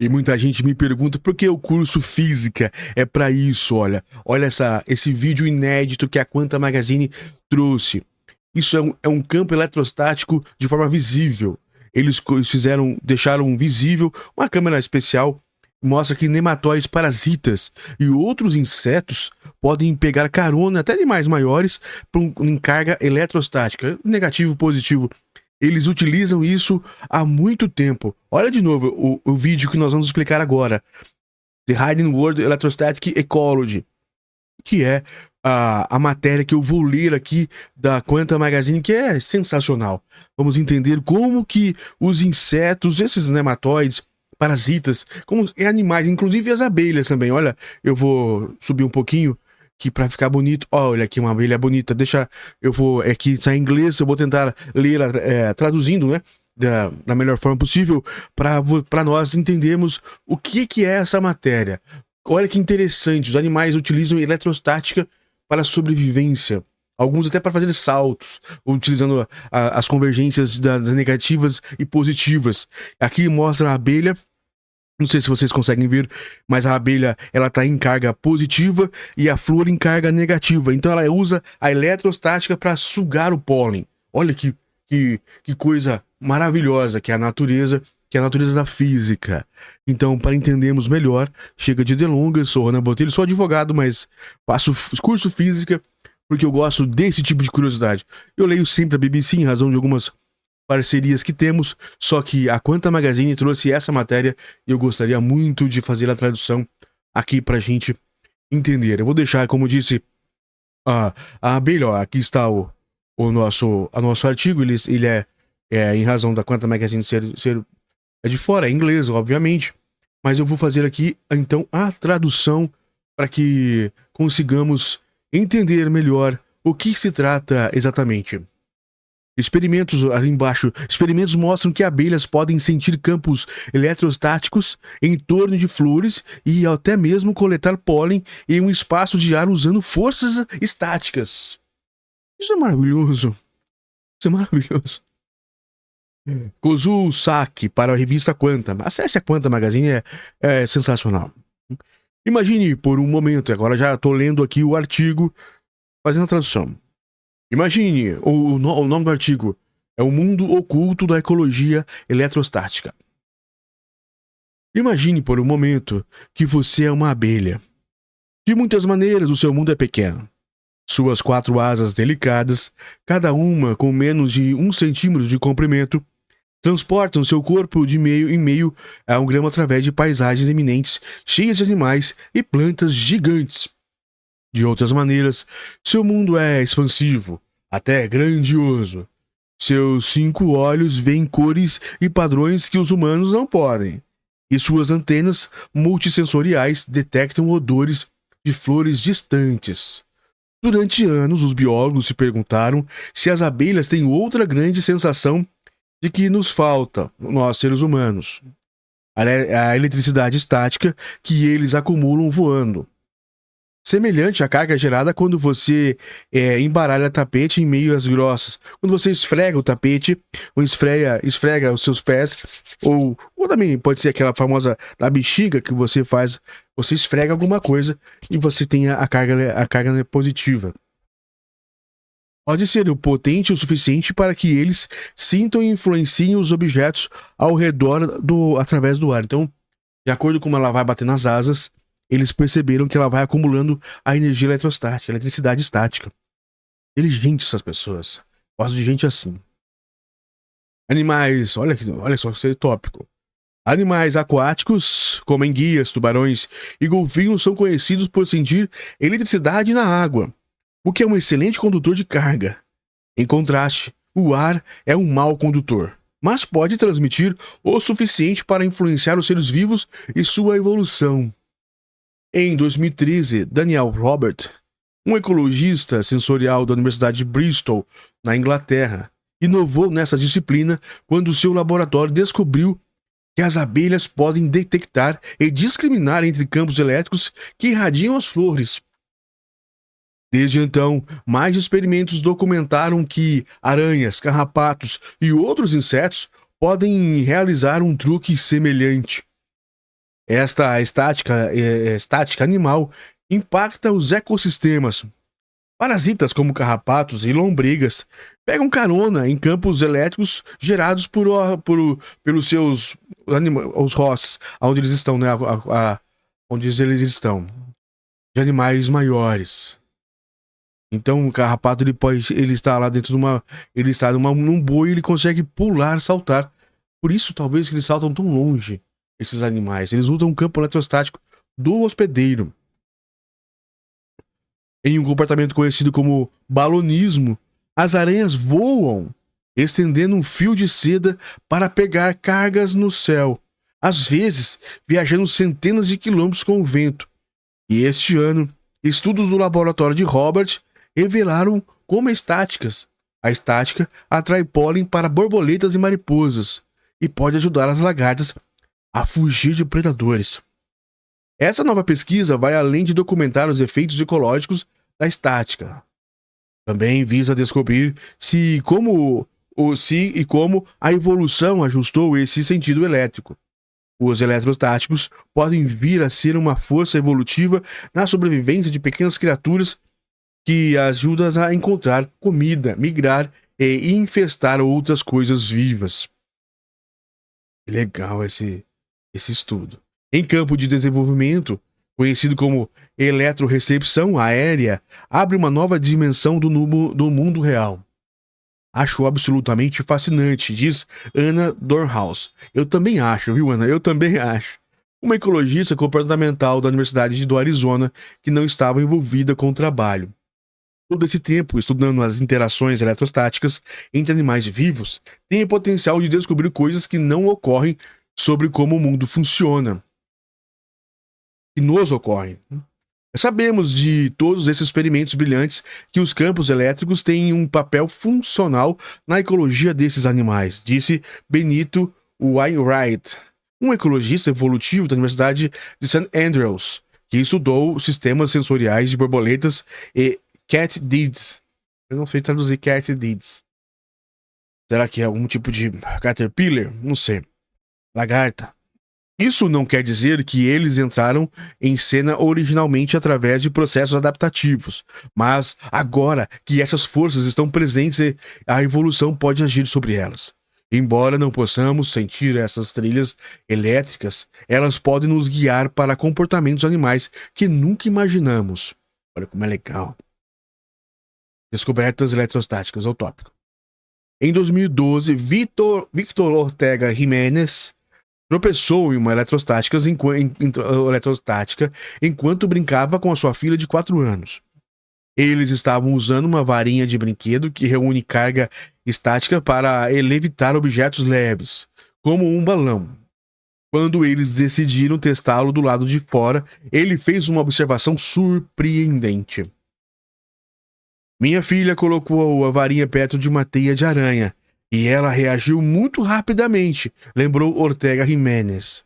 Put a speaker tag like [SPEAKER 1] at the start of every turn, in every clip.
[SPEAKER 1] E muita gente me pergunta por que o curso Física é para isso, olha. Olha esse vídeo inédito que a Quanta Magazine trouxe. Isso é um campo eletrostático de forma visível. Eles deixaram visível uma câmera especial, mostra que nematóides, parasitas e outros insetos podem pegar carona, até animais maiores, em carga eletrostática, negativo, positivo. Eles utilizam isso há muito tempo. Olha de novo o vídeo que nós vamos explicar agora. The Hidden World Electrostatic Ecology, que é a matéria que eu vou ler aqui da Quanta Magazine, que é sensacional. Vamos entender como que os insetos, esses nematóides, parasitas, como animais, inclusive as abelhas também. Olha, eu vou subir um pouquinho aqui para ficar bonito. Olha aqui uma abelha bonita. Aqui está em inglês, eu vou tentar ler traduzindo, né? Da melhor forma possível para nós entendermos o que é essa matéria. Olha que interessante, os animais utilizam eletrostática para sobrevivência, alguns até para fazer saltos, utilizando as convergências das negativas e positivas. Aqui mostra a abelha, não sei se vocês conseguem ver, mas a abelha ela está em carga positiva e a flor em carga negativa, então ela usa a eletrostática para sugar o pólen. Olha que coisa maravilhosa que é a natureza da física. Então, para entendermos melhor, chega de delongas, sou Ronan Botelho, sou advogado, mas faço curso Física porque eu gosto desse tipo de curiosidade. Eu leio sempre a BBC em razão de algumas parcerias que temos, só que a Quanta Magazine trouxe essa matéria e eu gostaria muito de fazer a tradução aqui pra gente entender. Eu vou deixar, como disse a abelha, ó, aqui está o nosso artigo, ele é em razão da Quanta Magazine ser de fora, é inglês, obviamente, mas eu vou fazer aqui, então, a tradução para que consigamos entender melhor o que se trata exatamente. Experimentos ali embaixo. Experimentos mostram que abelhas podem sentir campos eletrostáticos em torno de flores e até mesmo coletar pólen em um espaço de ar usando forças estáticas. Isso é maravilhoso. Isso é maravilhoso. Kozuo Saki para a revista Quanta. Acesse a Quanta Magazine, é sensacional. Imagine por um momento, agora já estou lendo aqui o artigo, fazendo a tradução. Imagine, o nome do artigo é O Mundo Oculto da Ecologia Eletrostática. Imagine por um momento que você é uma abelha. De muitas maneiras, o seu mundo é pequeno. Suas 4 asas delicadas, cada uma com menos de 1 centímetro de comprimento, transportam seu corpo de meio em meio a um grama através de paisagens eminentes, cheias de animais e plantas gigantes. De outras maneiras, seu mundo é expansivo, até grandioso. Seus 5 olhos veem cores e padrões que os humanos não podem, e suas antenas multissensoriais detectam odores de flores distantes. Durante anos, os biólogos se perguntaram se as abelhas têm outra grande sensação de que nos falta, nós seres humanos, a eletricidade estática que eles acumulam voando. Semelhante à carga gerada quando você embaralha tapete em meias grossas. Quando você esfrega o tapete, ou esfrega os seus pés, ou também pode ser aquela famosa da bexiga que você faz, você esfrega alguma coisa e você tem a carga positiva. Pode ser potente o suficiente para que eles sintam e influenciem os objetos ao redor através do ar. Então, de acordo com como ela vai bater nas asas, eles perceberam que ela vai acumulando a energia eletrostática, a eletricidade estática. Inteligentes essas pessoas. Gosto de gente assim. Animais, olha só, isso é tópico. Animais aquáticos, como enguias, tubarões e golfinhos, são conhecidos por sentir eletricidade na água, o que é um excelente condutor de carga. Em contraste, o ar é um mau condutor, mas pode transmitir o suficiente para influenciar os seres vivos e sua evolução. Em 2013, Daniel Robert, um ecologista sensorial da Universidade de Bristol, na Inglaterra, inovou nessa disciplina quando seu laboratório descobriu que as abelhas podem detectar e discriminar entre campos elétricos que irradiam as flores. Desde então, mais experimentos documentaram que aranhas, carrapatos e outros insetos podem realizar um truque semelhante. Esta estática animal impacta os ecossistemas. Parasitas como carrapatos e lombrigas pegam carona em campos elétricos gerados pelos seus os hosts, onde eles estão, né? Onde eles estão, de animais maiores. Então o carrapato ele está lá dentro de ele está num boi e ele consegue pular, saltar. Por isso talvez que eles saltam tão longe, esses animais. Eles usam um campo eletrostático do hospedeiro. Em um comportamento conhecido como balonismo, as aranhas voam, estendendo um fio de seda para pegar cargas no céu, às vezes viajando centenas de quilômetros com o vento. E este ano, estudos do laboratório de Robert revelaram como a estática atrai pólen para borboletas e mariposas e pode ajudar as lagartas a fugir de predadores. Essa nova pesquisa vai além de documentar os efeitos ecológicos da estática. Também visa descobrir se e como a evolução ajustou esse sentido elétrico. Os eletrostáticos podem vir a ser uma força evolutiva na sobrevivência de pequenas criaturas que ajudam a encontrar comida, migrar e infestar outras coisas vivas. Legal esse estudo. Em campo de desenvolvimento, conhecido como eletrorecepção aérea, abre uma nova dimensão do mundo real. Acho absolutamente fascinante, diz Anna Dornhaus. Eu também acho, viu, Ana? Eu também acho. Uma ecologista comportamental da Universidade do Arizona que não estava envolvida com o trabalho. Todo esse tempo estudando as interações eletrostáticas entre animais vivos, tem o potencial de descobrir coisas que não ocorrem sobre como o mundo funciona. Que nos ocorrem. Sabemos de todos esses experimentos brilhantes que os campos elétricos têm um papel funcional na ecologia desses animais, disse Benito Wainwright, um ecologista evolutivo da Universidade de St. Andrews, que estudou sistemas sensoriais de borboletas e catydids. Eu não sei traduzir catydids. Será que é algum tipo de caterpillar? Não sei. Lagarta. Isso não quer dizer que eles entraram em cena originalmente através de processos adaptativos, mas agora que essas forças estão presentes, a evolução pode agir sobre elas. Embora não possamos sentir essas trilhas elétricas, elas podem nos guiar para comportamentos animais que nunca imaginamos. Olha como é legal. Descobertas eletrostáticas, é o tópico. Em 2012, Victor Ortega Jiménez tropeçou em uma eletrostática enquanto brincava com a sua filha de 4 anos. Eles estavam usando uma varinha de brinquedo que reúne carga estática para levitar objetos leves, como um balão. Quando eles decidiram testá-lo do lado de fora, ele fez uma observação surpreendente. Minha filha colocou a varinha perto de uma teia de aranha, e ela reagiu muito rapidamente, lembrou Ortega Jiménez,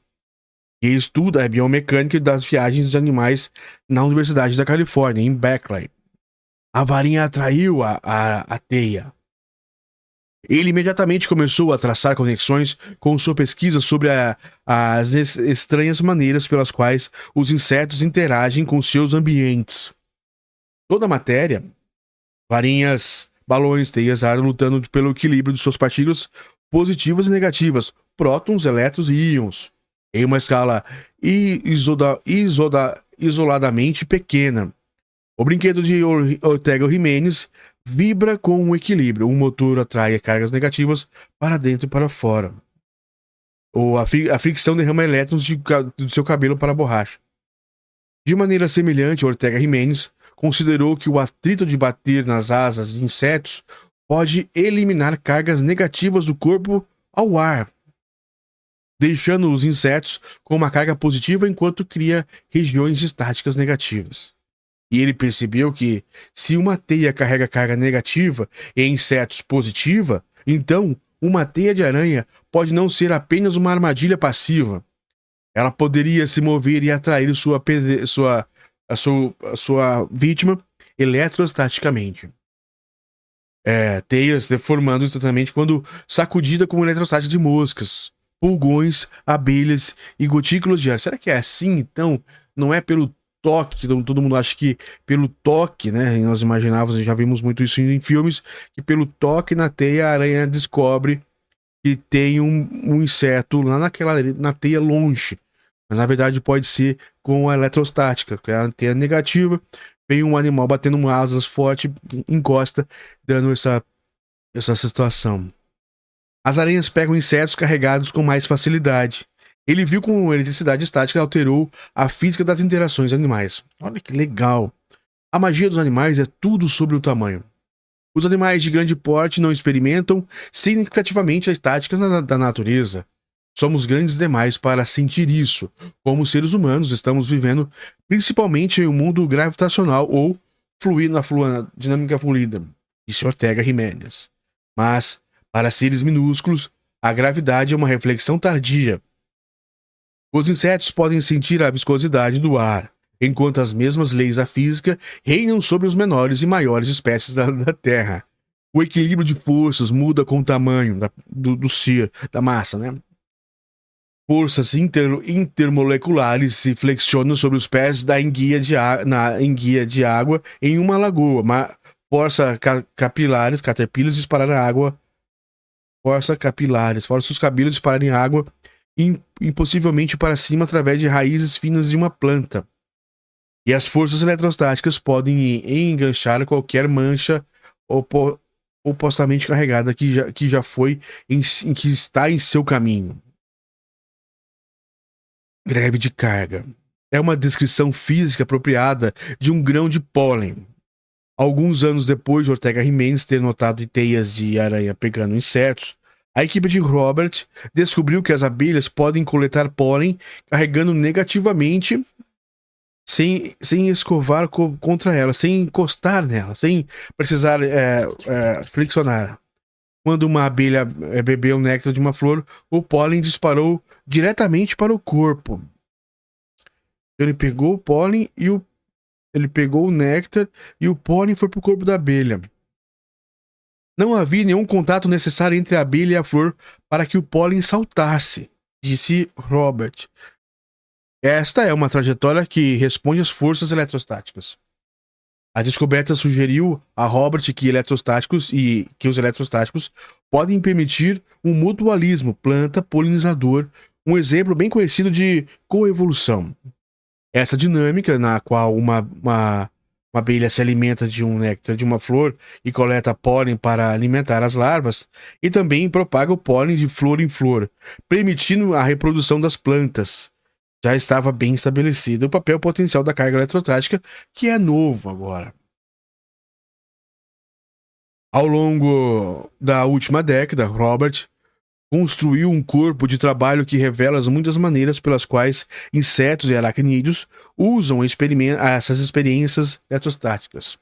[SPEAKER 1] que estuda a biomecânica das viagens de animais na Universidade da Califórnia, em Berkeley. A varinha atraiu a teia. Ele imediatamente começou a traçar conexões com sua pesquisa sobre as estranhas maneiras pelas quais os insetos interagem com seus ambientes. Toda a matéria, varinhas, balões, teias, ar lutando pelo equilíbrio de suas partículas positivas e negativas, prótons, elétrons e íons, em uma escala isoladamente pequena. O brinquedo de Ortega Jiménez vibra com um equilíbrio. Um motor atrai cargas negativas para dentro e para fora. A fricção derrama elétrons do seu cabelo para a borracha. De maneira semelhante, Ortega Jiménez considerou que o atrito de bater nas asas de insetos pode eliminar cargas negativas do corpo ao ar, deixando os insetos com uma carga positiva enquanto cria regiões estáticas negativas. E ele percebeu que, se uma teia carrega carga negativa e insetos positiva, então uma teia de aranha pode não ser apenas uma armadilha passiva. Ela poderia se mover e atrair sua vítima eletrostaticamente. Teias deformando instantaneamente quando sacudida como eletrostática de moscas, pulgões, abelhas e gotículas de ar. Será que é assim, então? Não é pelo toque, que todo mundo acha que pelo toque, né? Nós imaginávamos, já vimos muito isso em filmes, que pelo toque na teia a aranha descobre que tem um inseto lá na teia longe. Mas na verdade pode ser com a eletrostática, que é a teia negativa, vem um animal batendo asas forte, encosta, dando essa situação. As aranhas pegam insetos carregados com mais facilidade. Ele viu como a eletricidade estática alterou a física das interações animais. Olha que legal. A magia dos animais é tudo sobre o tamanho. Os animais de grande porte não experimentam significativamente as táticas da natureza. Somos grandes demais para sentir isso. Como seres humanos, estamos vivendo principalmente em um mundo gravitacional ou na dinâmica fluida, disse Ortega Jiménez. Mas, para seres minúsculos, a gravidade é uma reflexão tardia. Os insetos podem sentir a viscosidade do ar, enquanto as mesmas leis da física reinam sobre os menores e maiores espécies da Terra. O equilíbrio de forças muda com o tamanho do ser, da massa, né? Forças intermoleculares se flexionam sobre os pés da enguia de água em uma lagoa. Força capilares, caterpillars disparar a água. Força os cabelos dispararem água impossivelmente para cima através de raízes finas de uma planta. E as forças eletrostáticas podem enganchar qualquer mancha opostamente carregada que já foi que está em seu caminho. Greve de carga. É uma descrição física apropriada de um grão de pólen. Alguns anos depois de Ortega Jiménez ter notado teias de aranha pegando insetos, a equipe de Robert descobriu que as abelhas podem coletar pólen carregando negativamente sem escovar contra ela, sem encostar nela, sem precisar friccionar. Quando uma abelha bebeu o néctar de uma flor, o pólen disparou diretamente para o corpo. Ele pegou o pólen ele pegou o néctar e o pólen foi para o corpo da abelha. Não havia nenhum contato necessário entre a abelha e a flor para que o pólen saltasse, disse Robert. Esta é uma trajetória que responde às forças eletrostáticas. A descoberta sugeriu a Robert que os eletrostáticos podem permitir um mutualismo planta-polinizador, um exemplo bem conhecido de coevolução. Essa dinâmica, na qual uma abelha se alimenta de um néctar de uma flor e coleta pólen para alimentar as larvas, e também propaga o pólen de flor em flor, permitindo a reprodução das plantas. Já estava bem estabelecido o papel potencial da carga eletrostática, que é novo agora. Ao longo da última década, Robert construiu um corpo de trabalho que revela as muitas maneiras pelas quais insetos e aracnídeos usam essas experiências eletrostáticas.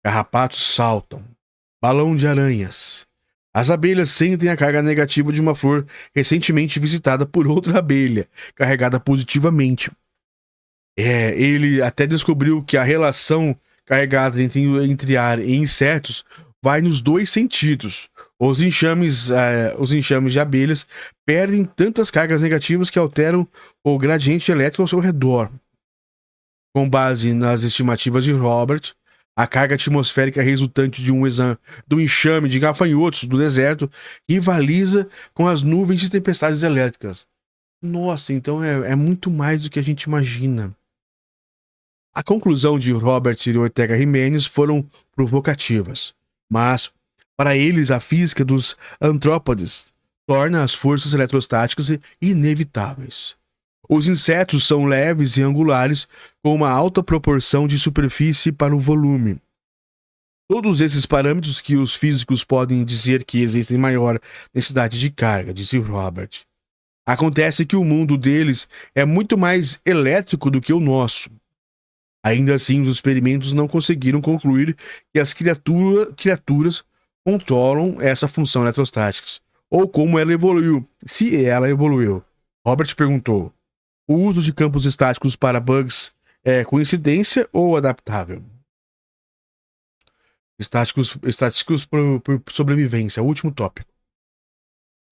[SPEAKER 1] Carrapatos saltam. Balão de aranhas. As abelhas sentem a carga negativa de uma flor recentemente visitada por outra abelha, carregada positivamente. Ele até descobriu que a relação carregada entre ar e insetos vai nos dois sentidos. Os enxames de abelhas perdem tantas cargas negativas que alteram o gradiente elétrico ao seu redor. Com base nas estimativas de Robert, a carga atmosférica resultante do enxame de gafanhotos do deserto rivaliza com as nuvens de tempestades elétricas. Nossa, então é muito mais do que a gente imagina. A conclusão de Robert e Ortega Jiménez foram provocativas, mas, para eles, a física dos antrópodes torna as forças eletrostáticas inevitáveis. Os insetos são leves e angulares, com uma alta proporção de superfície para o volume. Todos esses parâmetros que os físicos podem dizer que existem maior densidade de carga, disse Robert. Acontece que o mundo deles é muito mais elétrico do que o nosso. Ainda assim, os experimentos não conseguiram concluir que as criaturas controlam essa função eletrostática, ou como ela evoluiu, se ela evoluiu. Robert perguntou: o uso de campos estáticos para bugs é coincidência ou adaptável? Estáticos por sobrevivência, o último tópico.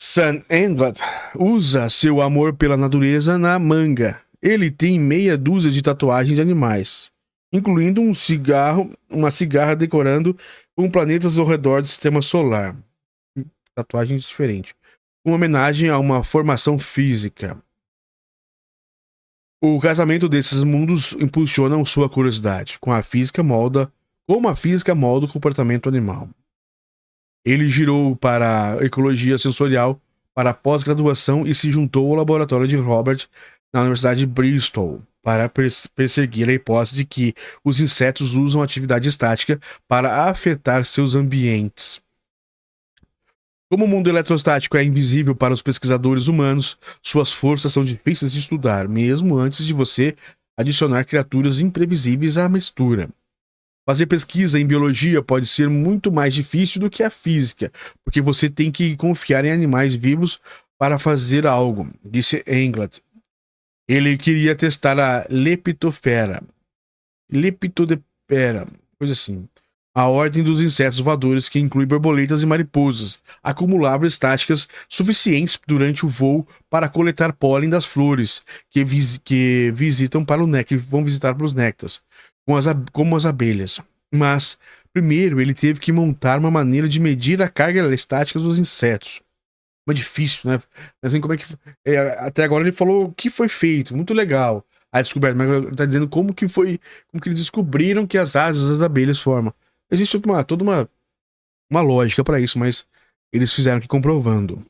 [SPEAKER 1] Sam Englert usa seu amor pela natureza na manga. Ele tem meia dúzia de tatuagens de animais, incluindo uma cigarra decorando com planetas ao redor do sistema solar. Tatuagens diferentes. Uma homenagem a uma formação física. O casamento desses mundos impulsiona sua curiosidade, como a física molda o comportamento animal. Ele girou para a ecologia sensorial para a pós-graduação e se juntou ao laboratório de Robert na Universidade de Bristol para perseguir a hipótese de que os insetos usam atividade estática para afetar seus ambientes. Como o mundo eletrostático é invisível para os pesquisadores humanos, suas forças são difíceis de estudar, mesmo antes de você adicionar criaturas imprevisíveis à mistura. Fazer pesquisa em biologia pode ser muito mais difícil do que a física, porque você tem que confiar em animais vivos para fazer algo, disse Englert. Ele queria testar a leptoptera, coisa assim. A ordem dos insetos voadores, que inclui borboletas e mariposas, acumulavam estáticas suficientes durante o voo para coletar pólen das flores que visitam para o néctar, que vão visitar para os néctares, como as abelhas. Mas, primeiro, ele teve que montar uma maneira de medir a carga estática dos insetos. Mas difícil, né? Assim, como é que. Até agora ele falou o que foi feito, muito legal. A descoberta, mas ele tá dizendo como que eles descobriram que as asas das abelhas formam. Existe toda uma lógica para isso, mas eles fizeram aqui comprovando.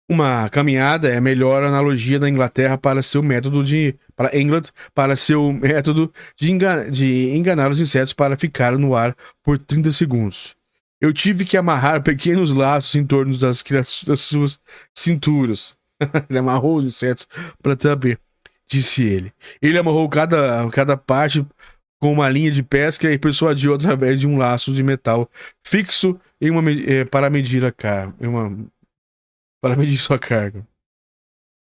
[SPEAKER 1] Uma caminhada é a melhor analogia da Inglaterra para seu método de enganar os insetos para ficar no ar por 30 segundos. Eu tive que amarrar pequenos laços em torno das suas cinturas. Ele amarrou os insetos para saber, disse ele. Ele amarrou cada parte com uma linha de pesca e persuadiu através de um laço de metal fixo para medir sua carga.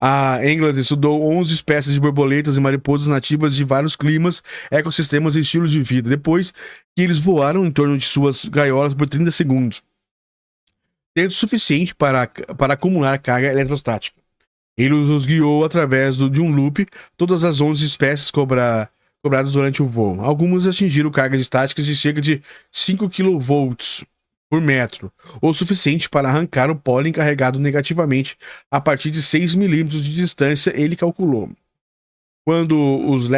[SPEAKER 1] A Englert estudou 11 espécies de borboletas e mariposas nativas de vários climas, ecossistemas e estilos de vida, depois que eles voaram em torno de suas gaiolas por 30 segundos. Tempo suficiente para acumular carga eletrostática. Ele os guiou através de um loop, todas as 11 espécies cobradas durante o voo. Algumas atingiram cargas estáticas de cerca de 5 kV por metro, o suficiente para arrancar o pólen carregado negativamente a partir de 6 milímetros de distância, ele calculou. Quando os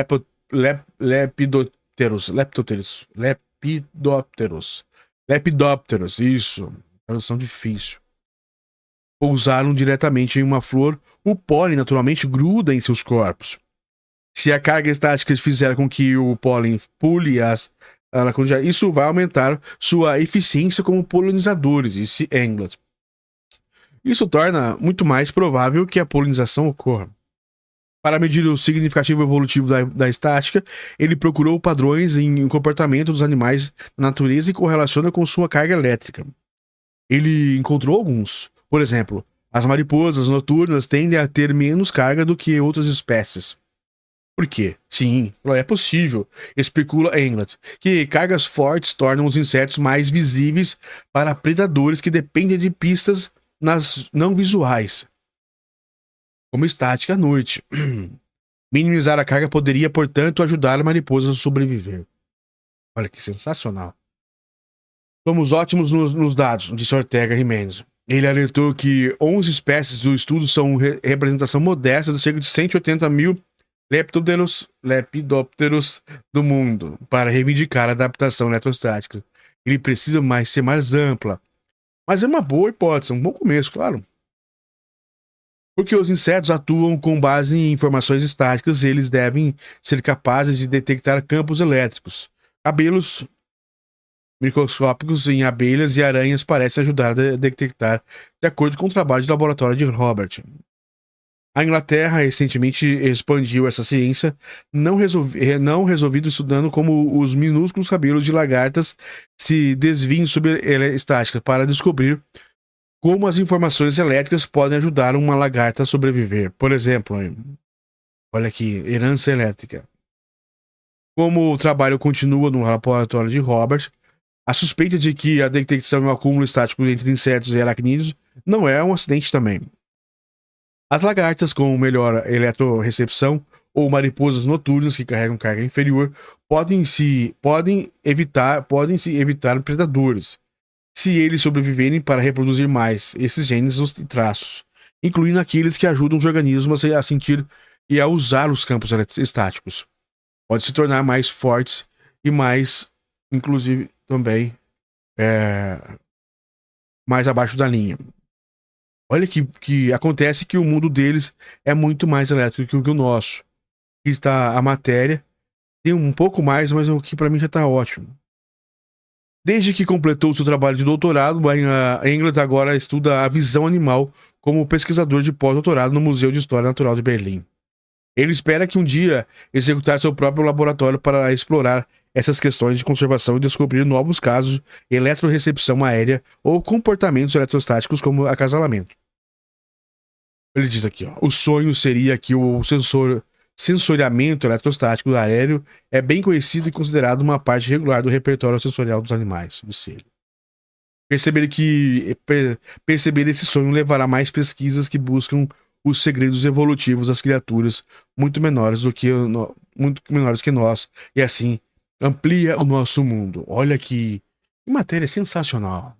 [SPEAKER 1] lepidópteros, isso, tradução difícil, pousaram diretamente em uma flor, o pólen naturalmente gruda em seus corpos. Se a carga estática fizer com que o pólen pule isso vai aumentar sua eficiência como polinizadores, disse Englert. Isso torna muito mais provável que a polinização ocorra. Para medir o significativo evolutivo da estática, ele procurou padrões em comportamento dos animais na natureza e correlaciona com sua carga elétrica. Ele encontrou alguns. Por exemplo, as mariposas noturnas tendem a ter menos carga do que outras espécies. Por quê? Sim, é possível, especula Englert, que cargas fortes tornam os insetos mais visíveis para predadores que dependem de pistas não visuais, como estática à noite. Minimizar a carga poderia, portanto, ajudar a mariposa a sobreviver. Olha que sensacional. Somos ótimos nos dados, disse Ortega Jimenez. Ele alertou que 11 espécies do estudo são representação modesta de cerca de 180 mil lepidópteros do mundo. Para reivindicar a adaptação eletrostática, ele precisa ser mais ampla. Mas é uma boa hipótese, um bom começo, claro. Porque os insetos atuam com base em informações estáticas, eles devem ser capazes de detectar campos elétricos. Cabelos microscópicos em abelhas e aranhas parecem ajudar a detectar, de acordo com o trabalho de laboratório de Robert. A Inglaterra recentemente expandiu essa ciência, não resolvido estudando como os minúsculos cabelos de lagartas se desviam sob estática, para descobrir como as informações elétricas podem ajudar uma lagarta a sobreviver. Por exemplo, olha aqui, herança elétrica. Como o trabalho continua no laboratório de Robert, a suspeita de que a detecção e o acúmulo estático entre insetos e aracnídeos não é um acidente também. As lagartas com melhor eletrorecepção ou mariposas noturnas que carregam carga inferior podem evitar predadores, se eles sobreviverem para reproduzir mais esses genes e traços, incluindo aqueles que ajudam os organismos a sentir e a usar os campos estáticos. Pode se tornar mais fortes e mais, inclusive, também mais abaixo da linha. Olha que acontece que o mundo deles é muito mais elétrico que o nosso. Aqui está a matéria. Tem um pouco mais, mas o que para mim já está ótimo. Desde que completou seu trabalho de doutorado, Engels agora estuda a visão animal como pesquisador de pós-doutorado no Museu de História Natural de Berlim. Ele espera que um dia executar seu próprio laboratório para explorar essas questões de conservação e descobrir novos casos de eletrorecepção aérea ou comportamentos eletrostáticos como acasalamento. Ele diz aqui, ó, o sonho seria que o sensoriamento eletrostático aéreo é bem conhecido e considerado uma parte regular do repertório sensorial dos animais, disse ele. Perceber esse sonho levará mais pesquisas que buscam os segredos evolutivos das criaturas muito menores que nós, e assim amplia o nosso mundo. Olha que matéria sensacional.